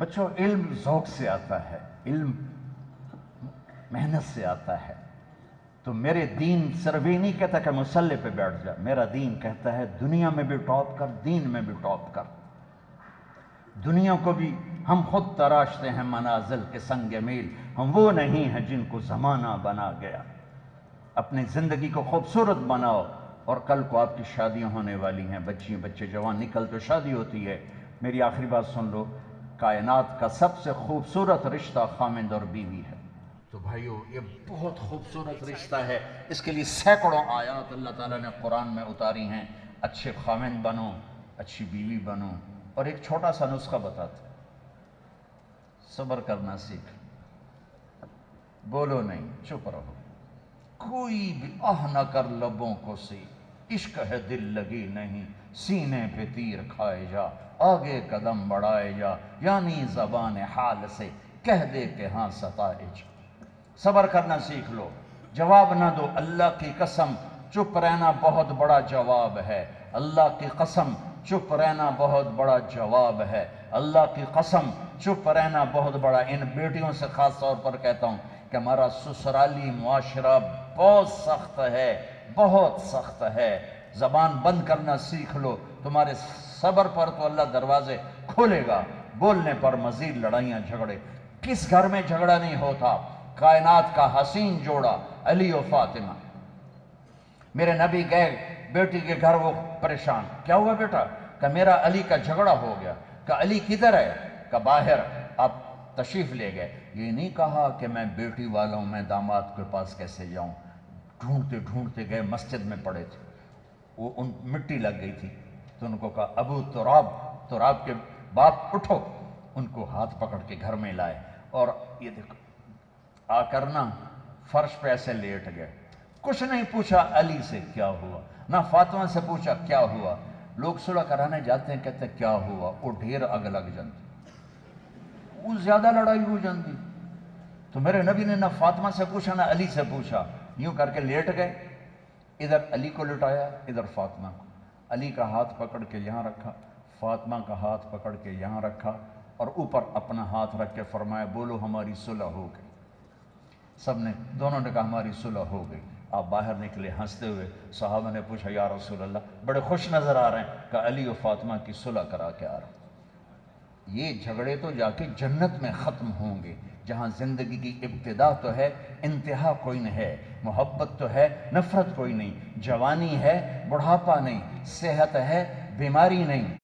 بچوں، علم ذوق سے آتا ہے، علم محنت سے آتا ہے۔ تو میرے دین صرف یہ نہیں کہتا کہ مصلی پہ بیٹھ جا، میرا دین کہتا ہے دنیا میں بھی ٹاپ کر، دین میں بھی ٹاپ کر۔ دنیا کو بھی ہم خود تراشتے ہیں منازل کے سنگ میل، ہم وہ نہیں ہیں جن کو زمانہ بنا گیا۔ اپنی زندگی کو خوبصورت بناؤ، اور کل کو آپ کی شادیاں ہونے والی ہیں، بچی بچے جوان نکل تو شادی ہوتی ہے۔ میری آخری بات سن لو، کائنات کا سب سے خوبصورت رشتہ خامند اور بیوی ہے۔ تو بھائیو، یہ بہت خوبصورت رشتہ ہے، اس کے لیے سینکڑوں آیات اللہ تعالیٰ نے قرآن میں اتاری ہیں۔ اچھے خامند بنو، اچھی بیوی بنو، اور ایک چھوٹا سا نسخہ بتاتا، صبر کرنا سیکھ، بولو نہیں، چپ رہو، کوئی بھی آہ نہ کر لبوں کو سی، عشق ہے دل لگی نہیں، سینے پہ تیر کھائے جا، آگے قدم بڑھائے جا، یعنی زبان حال سے کہہ دے کہ ہاں ستائے جا۔ صبر کرنا سیکھ لو، جواب نہ دو، اللہ کی قسم چپ رہنا بہت بڑا جواب ہے، اللہ کی قسم چپ رہنا بہت بڑا جواب ہے، اللہ کی قسم چپ رہنا بہت بڑا۔ ان بیٹیوں سے خاص طور پر کہتا ہوں کہ ہمارا سسرالی معاشرہ بہت سخت ہے، بہت سخت ہے۔ زبان بند کرنا سیکھ لو، تمہارے صبر پر تو اللہ دروازے کھولے گا، بولنے پر مزید لڑائیاں جھگڑے۔ کس گھر میں جھگڑا نہیں ہوتا؟ کائنات کا حسین جوڑا علی و فاطمہ۔ میرے نبی گئے بیٹی کے گھر، وہ پریشان، کیا ہوا بیٹا؟ کہ میرا علی کا جھگڑا ہو گیا۔ کہ علی کدھر ہے؟ کہ باہر۔ آپ تشریف لے گئے۔ یہ نہیں کہا کہ میں بیٹی والوں میں داماد کے پاس کیسے جاؤں، ڈھونڈتے ڈھونڈتے گئے، مسجد میں پڑے تھے، وہ ان مٹی لگ گئی تھی، تو ان کو کہا ابو تراب، تراب کے باپ اٹھو، ان کو ہاتھ پکڑ کے گھر میں لائے، اور یہ دیکھو آ کر نا فرش پہ ایسے لیٹ گئے۔ کچھ نہیں پوچھا علی سے کیا ہوا، نہ فاطمہ سے پوچھا کیا ہوا۔ لوگ صلح کرانے جاتے ہیں، کہتے ہیں کیا ہوا، وہ ڈھیر اگ لگ جاتی، وہ زیادہ لڑائی ہو جاتی۔ تو میرے نبی نے نہ فاطمہ سے پوچھا نہ علی سے پوچھا، یوں کر کے لیٹ گئے، ادھر علی کو لٹایا، ادھر فاطمہ کو۔ علی کا ہاتھ پکڑ کے یہاں رکھا، فاطمہ کا ہاتھ پکڑ کے یہاں رکھا، اور اوپر اپنا ہاتھ رکھ کے فرمایا بولو ہماری صلح ہو گئی۔ سب نے، دونوں نے کہا ہماری صلح ہو گئی۔ آپ باہر نکلے ہنستے ہوئے، صحابہ نے پوچھا یا رسول اللہ، بڑے خوش نظر آ رہے ہیں، کہ علی و فاطمہ کی صلح کرا کے آ رہے ہیں۔ یہ جھگڑے تو جا کے جنت میں ختم ہوں گے، جہاں زندگی کی ابتدا تو ہے، انتہا کوئی نہیں ہے، محبت تو ہے، نفرت کوئی نہیں، جوانی ہے، بڑھاپا نہیں، صحت ہے، بیماری نہیں۔